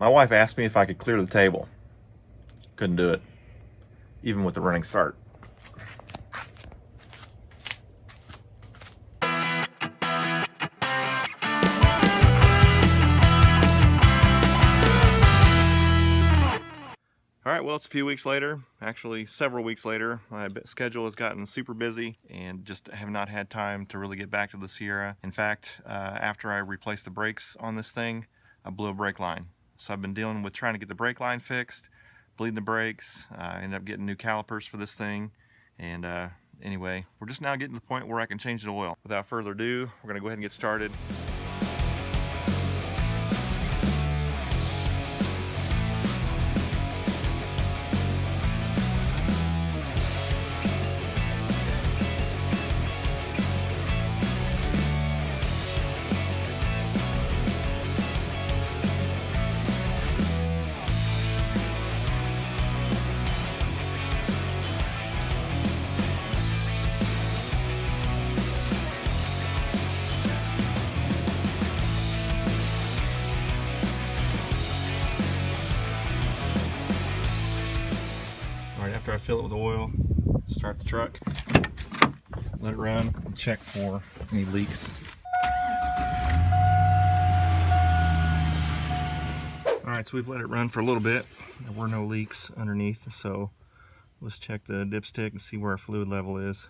My wife asked me if I could clear the table. Couldn't do it, even with the running start. All right, well, it's a few weeks later, actually several weeks later. My schedule has gotten super busy and just have not had time to really get back to the Sierra. In fact, after I replaced the brakes on this thing, I blew a brake line. So I've been dealing with trying to get the brake line fixed, bleeding the brakes. I ended up getting new calipers for this thing. And anyway, we're just now getting to the point where I can change the oil. Without further ado, we're gonna go ahead and get started. After I fill it with oil, start the truck, let it run, and check for any leaks. Alright, so we've let it run for a little bit. There were no leaks underneath, so let's check the dipstick and see where our fluid level is.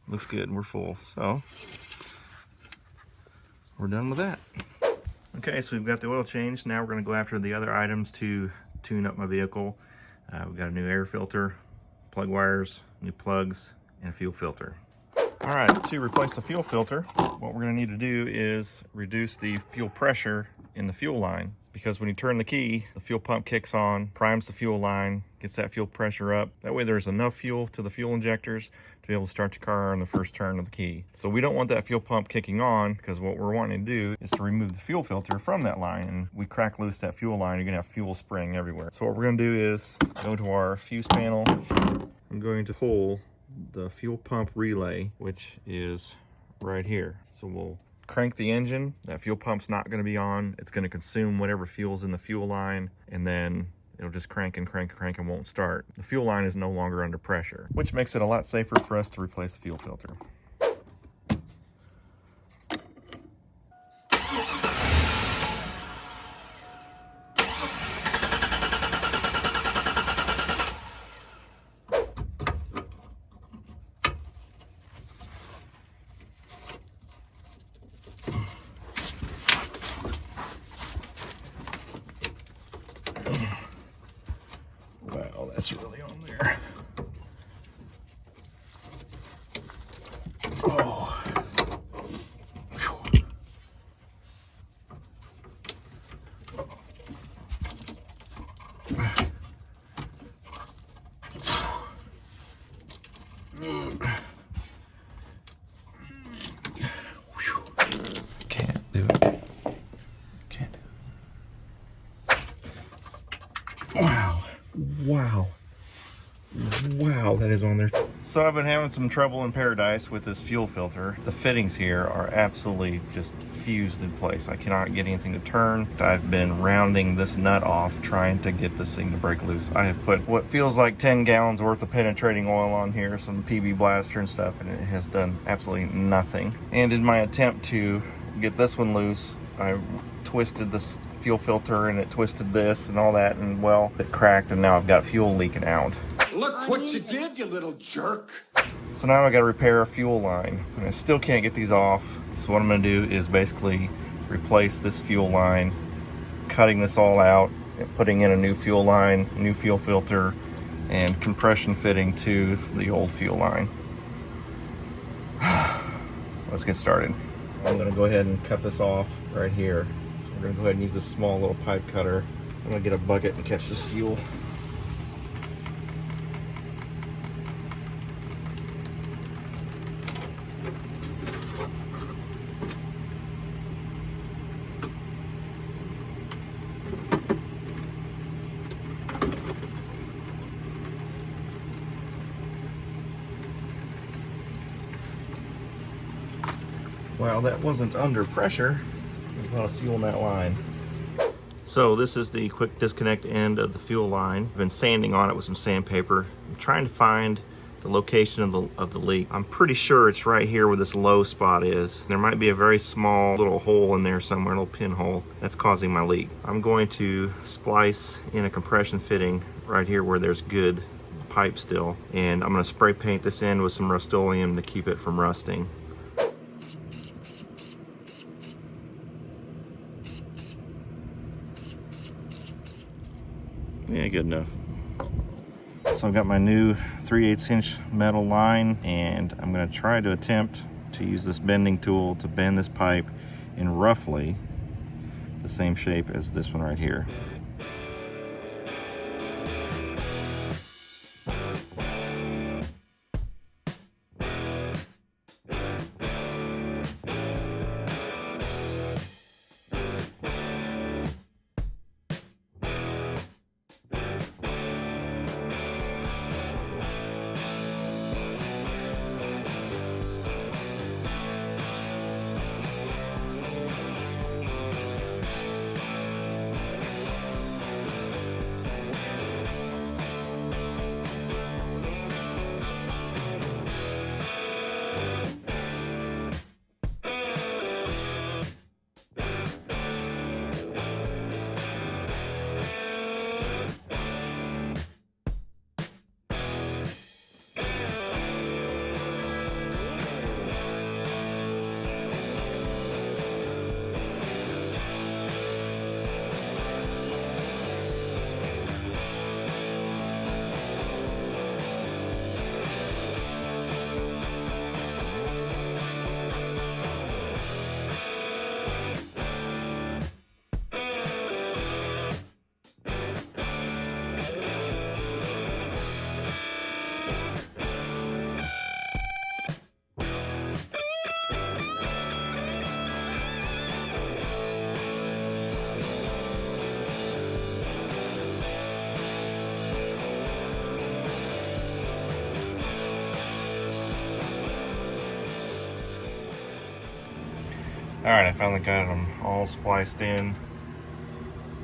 Looks good, we're full, so we're done with that. Okay, so we've got the oil changed. Now we're going to go after the other items to tune up my vehicle. We've got a new air filter, plug wires, new plugs, and a fuel filter. All right, to replace the fuel filter, what we're going to need to do is reduce the fuel pressure in the fuel line, because when you turn the key, the fuel pump kicks on, primes the fuel line, gets that fuel pressure up. That way there's enough fuel to the fuel injectors to be able to start your car on the first turn of the key. So we don't want that fuel pump kicking on, because what we're wanting to do is to remove the fuel filter from that line, and we crack loose that fuel line, you're gonna have fuel spraying everywhere. So what we're gonna do is go to our fuse panel. I'm going to pull the fuel pump relay, which is right here. So we'll crank the engine. That fuel pump's not going to be on. It's going to consume whatever fuel's in the fuel line, and then it'll just crank and crank and crank and won't start. The fuel line is no longer under pressure, which makes it a lot safer for us to replace the fuel filter. Wow, that's really on there. Oh. Can't do it. Can't do it. Wow. Wow. Wow, that is on there. So I've been having some trouble in paradise with this fuel filter. The fittings here are absolutely just fused in place. I cannot get anything to turn. I've been rounding this nut off trying to get this thing to break loose. I have put what feels like 10 gallons worth of penetrating oil on here, some PB blaster and stuff, and it has done absolutely nothing. And in my attempt to get this one loose, I twisted this fuel filter and it twisted this and all that, and well, it cracked, and now I've got fuel leaking out. Look what you did, you little jerk. So now I got to repair a fuel line, and I still can't get these off. So what I'm going to do is basically replace this fuel line, cutting this all out and putting in a new fuel line, new fuel filter, and compression fitting to the old fuel line. Let's get started. I'm going to go ahead and cut this off right here. So we're going to go ahead and use this small little pipe cutter. I'm going to get a bucket and catch this fuel. Well, that wasn't under pressure. There's a lot of fuel in that line. So this is the quick disconnect end of the fuel line. I've been sanding on it with some sandpaper. I'm trying to find the location of the leak. I'm pretty sure it's right here where this low spot is. There might be a very small little hole in there somewhere, a little pinhole that's causing my leak. I'm going to splice in a compression fitting right here where there's good pipe still, and I'm going to spray paint this end with some Rust-Oleum to keep it from rusting. Yeah, good enough. So I've got my new 3/8 inch metal line, and I'm going to try to attempt to use this bending tool to bend this pipe in roughly the same shape as this one right here. Alright, I finally got them all spliced in.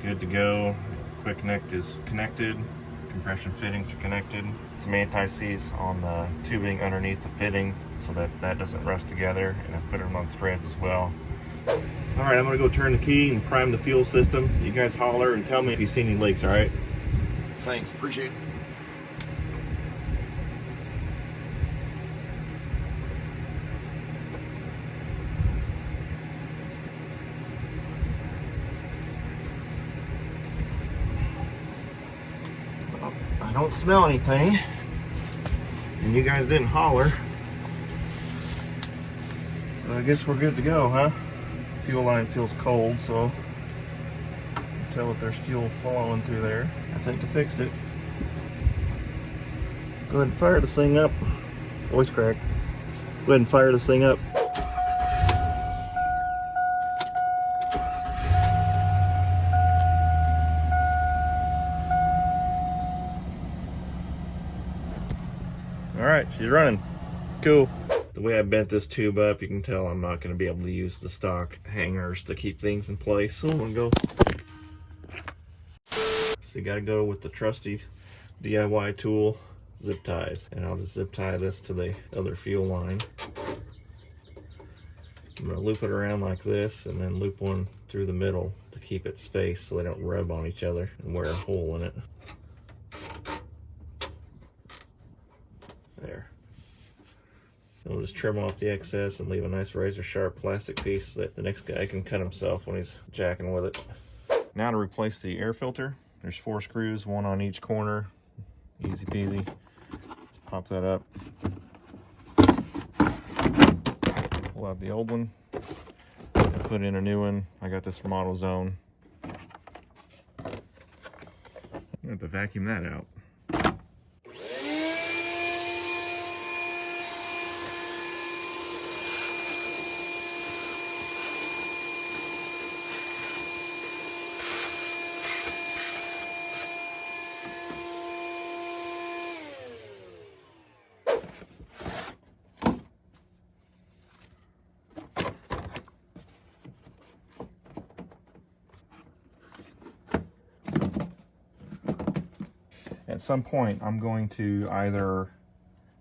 Good to go. Quick connect is connected. Compression fittings are connected. Some anti-seize on the tubing underneath the fitting so that that doesn't rust together, and I put them on threads as well. Alright, I'm going to go turn the key and prime the fuel system. You guys holler and tell me if you see any leaks, alright? Thanks, appreciate it. I don't smell anything, and you guys didn't holler. Well, I guess we're good to go, huh? Fuel line feels cold, so I can tell if there's fuel flowing through there. I think I fixed it. Go ahead and fire this thing up. Voice crack. Go ahead and fire this thing up. Alright, she's running. Cool. The way I bent this tube up, you can tell I'm not going to be able to use the stock hangers to keep things in place. So I'm going to go. So you got to go with the trusty DIY tool, zip ties. And I'll just zip tie this to the other fuel line. I'm going to loop it around like this, and then loop one through the middle to keep it spaced so they don't rub on each other and wear a hole in it. There. And we'll just trim off the excess and leave a nice razor sharp plastic piece that the next guy can cut himself when he's jacking with it. Now to replace the air filter, there's 4 screws, 1 on each corner. Easy peasy. Just pop that up. Pull out the old one and put in a new one. I got this from AutoZone. I'm gonna have to vacuum that out. At some point, I'm going to either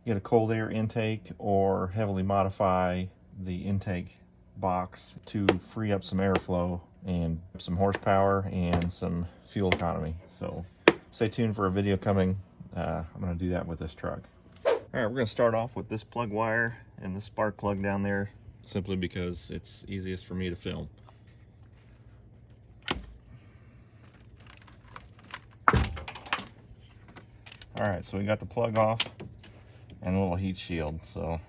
get a cold air intake or heavily modify the intake box to free up some airflow and some horsepower and some fuel economy. So stay tuned for a video coming. I'm going to do that with this truck. All right, we're going to start off with this plug wire and the spark plug down there, simply because it's easiest for me to film. All right, so we got the plug off and a little heat shield. So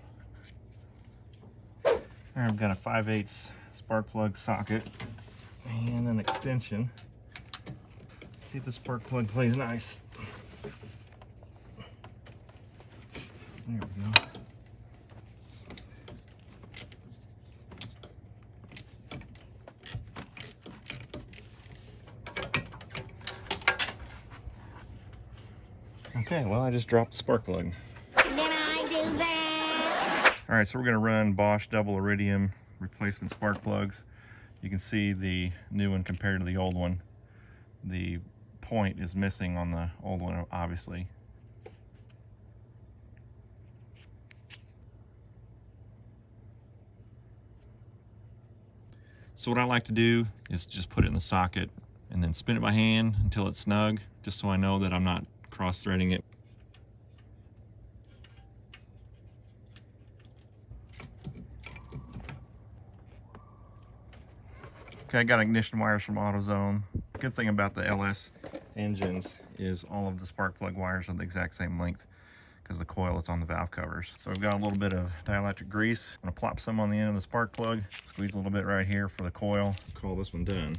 all right, I've got a 5/8 spark plug socket and an extension. Let's see if the spark plug plays nice. There we go. Okay, well, I just dropped the spark plug. Did I do that? All right, so we're gonna run Bosch double iridium replacement spark plugs. You can see the new one compared to the old one. The point is missing on the old one, obviously. So what I like to do is just put it in the socket and then spin it by hand until it's snug, just so I know that I'm not cross-threading it. Okay, I got ignition wires from AutoZone. Good thing about the LS engines is all of the spark plug wires are the exact same length because the coil is on the valve covers. So I've got a little bit of dielectric grease. I'm gonna plop some on the end of the spark plug, squeeze a little bit right here for the coil. Call this one done.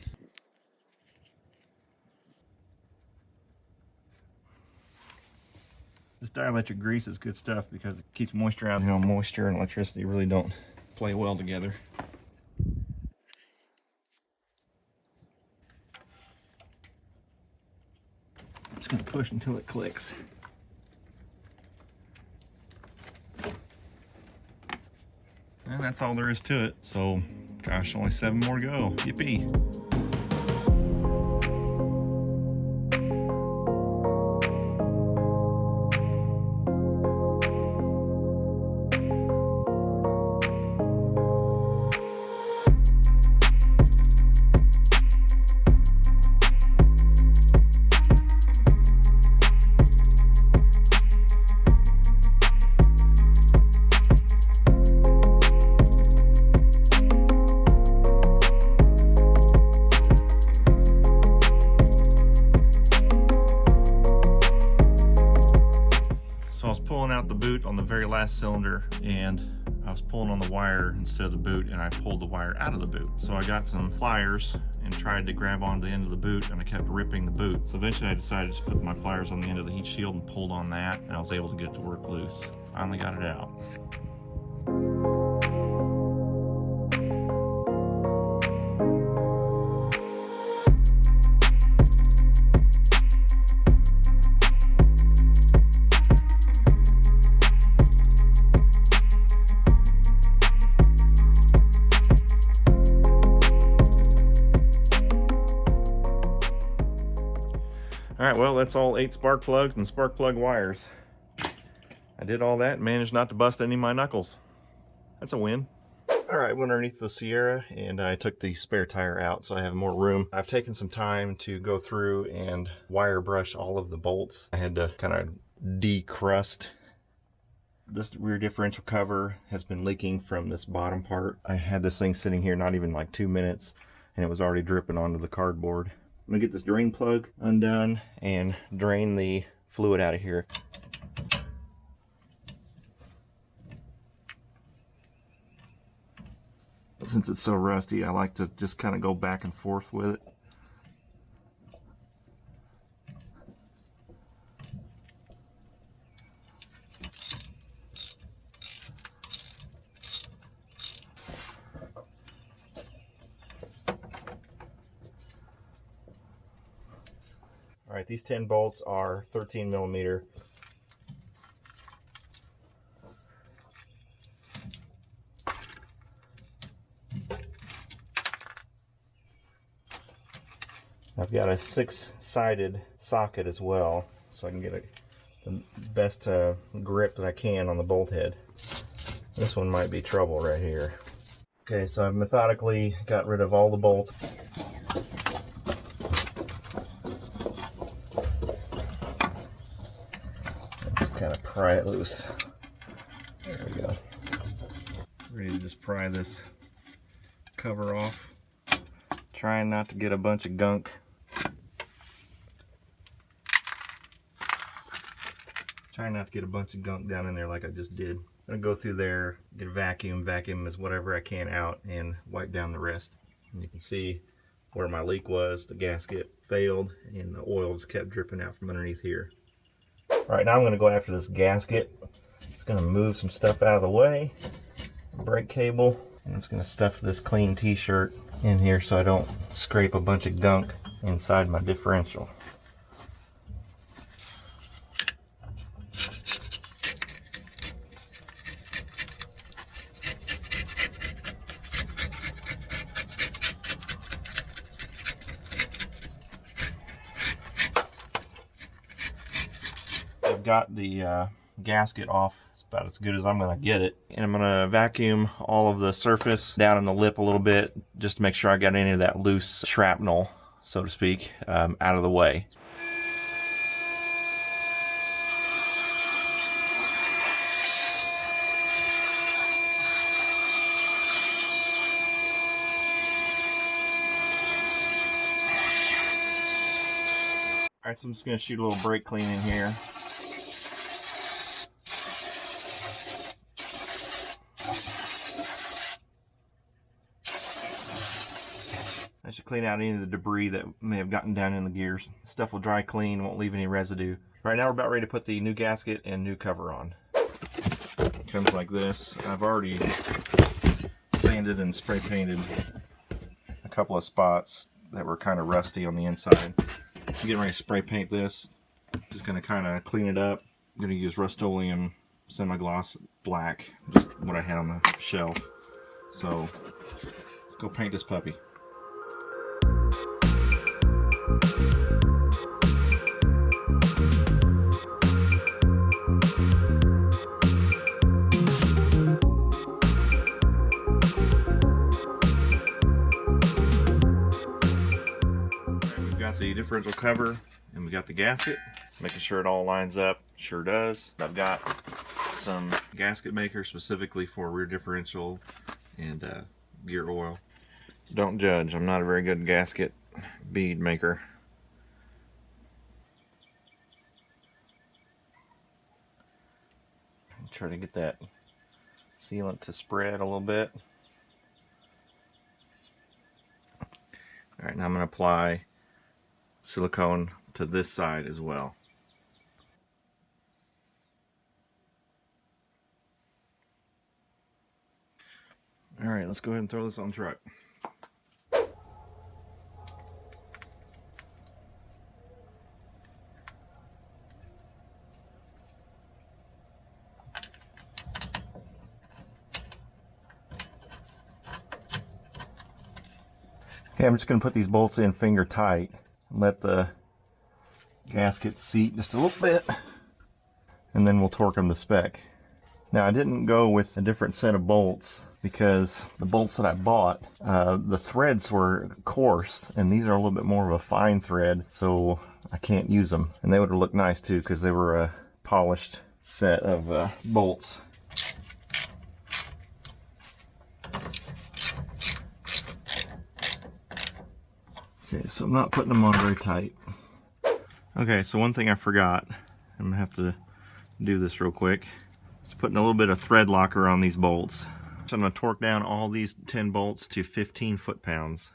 This dielectric grease is good stuff because it keeps moisture out. You know, moisture and electricity really don't play well together. I'm just gonna push until it clicks. And that's all there is to it. So, gosh, only 7 more to go. Yippee. Out the boot on the very last cylinder, and I was pulling on the wire instead of the boot, and I pulled the wire out of the boot. So I got some pliers and tried to grab onto the end of the boot, and I kept ripping the boot. So eventually I decided to just put my pliers on the end of the heat shield and pulled on that, and I was able to get it to work loose. Finally got it out. All right, well, that's all 8 spark plugs and spark plug wires. I did all that and managed not to bust any of my knuckles. That's a win. All right, went underneath the Sierra and I took the spare tire out so I have more room. I've taken some time to go through and wire brush all of the bolts. I had to kind of decrust. This rear differential cover has been leaking from this bottom part. I had this thing sitting here not even like 2 minutes and it was already dripping onto the cardboard. I'm gonna get this drain plug undone and drain the fluid out of here. Since it's so rusty, I like to just kind of go back and forth with it. All right, these 10 bolts are 13 millimeter. I've got a 6-sided socket as well. so I can get the best grip that I can on the bolt head. This one might be trouble right here. Okay, so I've methodically got rid of all the bolts. Just kind of pry it loose. There we go. Ready to just pry this cover off. Trying not to get a bunch of gunk. Trying not to get a bunch of gunk down in there like I just did. I'm gonna go through there, get a vacuum as whatever I can out, and wipe down the rest. And you can see where my leak was. The gasket failed, and the oil just kept dripping out from underneath here. All right, now I'm gonna go after this gasket. Just gonna move some stuff out of the way. Brake cable. I'm just gonna stuff this clean t-shirt in here so I don't scrape a bunch of gunk inside my differential. I've got the gasket off. It's about as good as I'm gonna get it. And I'm gonna vacuum all of the surface down in the lip a little bit, just to make sure I got any of that loose shrapnel, so to speak, out of the way. Alright, so I'm just gonna shoot a little brake clean in here. I should clean out any of the debris that may have gotten down in the gears. Stuff will dry clean, won't leave any residue. Right now we're about ready to put the new gasket and new cover on. It comes like this. I've already sanded and spray painted a couple of spots that were kind of rusty on the inside. I'm getting ready to spray paint this. Just going to kind of clean it up. I'm going to use Rust-Oleum semi-gloss black, just what I had on the shelf. So let's go paint this puppy. The differential cover, and we got the gasket, making sure it all lines up. Sure does. I've got some gasket makers specifically for rear differential and gear oil. Don't judge, I'm not a very good gasket bead maker. Try to get that sealant to spread a little bit. Alright, now I'm going to apply silicone to this side as well. All right, let's go ahead and throw this on the truck. Okay, I'm just going to put these bolts in finger tight. Let the gasket seat just a little bit, and then we'll torque them to spec. Now I didn't go with a different set of bolts because the bolts that I bought, the threads were coarse, and these are a little bit more of a fine thread, so I can't use them. And they would have looked nice too because they were a polished set of bolts. Okay, so I'm not putting them on very tight. Okay, so one thing I forgot, I'm gonna have to do this real quick. Just putting a little bit of thread locker on these bolts. So I'm gonna torque down all these 10 bolts to 15 foot-pounds.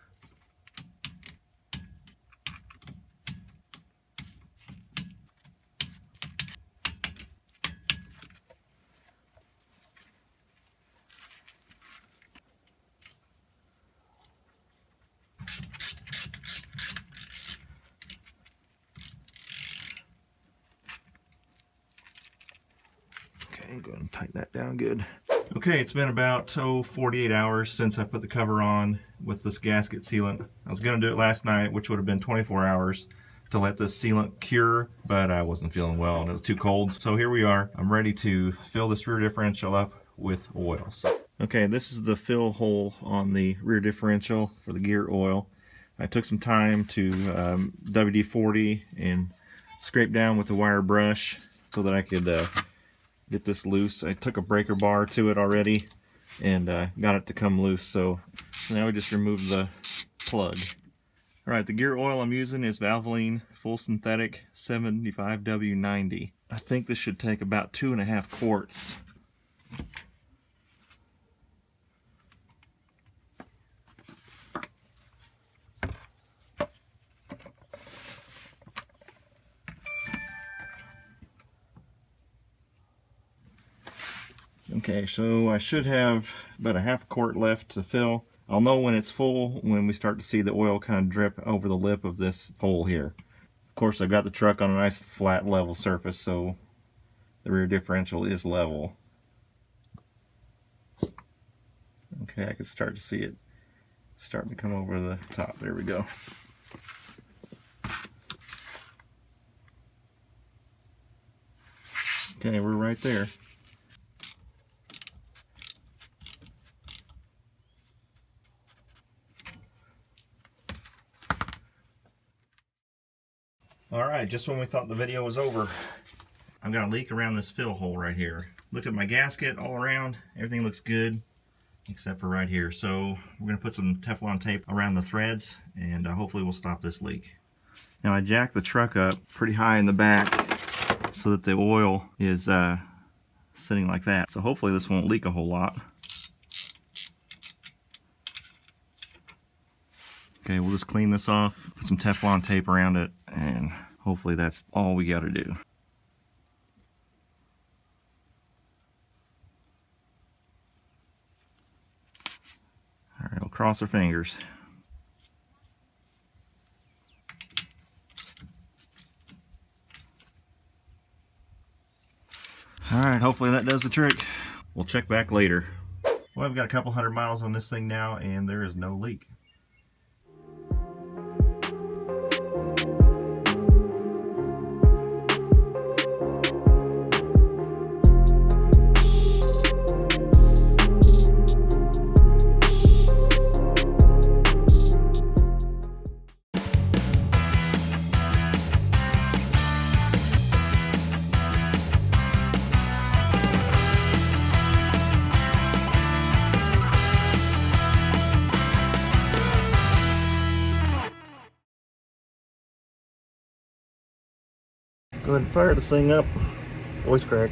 Go ahead and tighten that down good. Okay, it's been about 48 hours since I put the cover on with this gasket sealant. I was going to do it last night, which would have been 24 hours, to let this sealant cure, but I wasn't feeling well and it was too cold. So here we are. I'm ready to fill this rear differential up with oil. Okay, this is the fill hole on the rear differential for the gear oil. I took some time to WD-40 and scrape down with a wire brush so that I could get this loose. I took a breaker bar to it already and got it to come loose. So now we just remove the plug. Alright, the gear oil I'm using is Valvoline Full Synthetic 75W90. I think this should take about 2.5 quarts. Okay, so I should have about a half quart left to fill. I'll know when it's full when we start to see the oil kind of drip over the lip of this hole here. Of course, I've got the truck on a nice flat level surface, so the rear differential is level. Okay, I can start to see it starting to come over the top. There we go. Okay, we're right there. Alright, just when we thought the video was over, I've got a leak around this fill hole right here. Look at my gasket all around, everything looks good except for right here. So we're going to put some Teflon tape around the threads and hopefully we'll stop this leak. Now I jacked the truck up pretty high in the back so that the oil is sitting like that. So hopefully this won't leak a whole lot. Okay, we'll just clean this off, put some Teflon tape around it, and hopefully that's all we got to do. All right, we'll cross our fingers. All right, hopefully that does the trick. We'll check back later. Well, I've got a couple hundred miles on this thing now, and there is no leak. Go ahead and fire this thing up. Voice crack.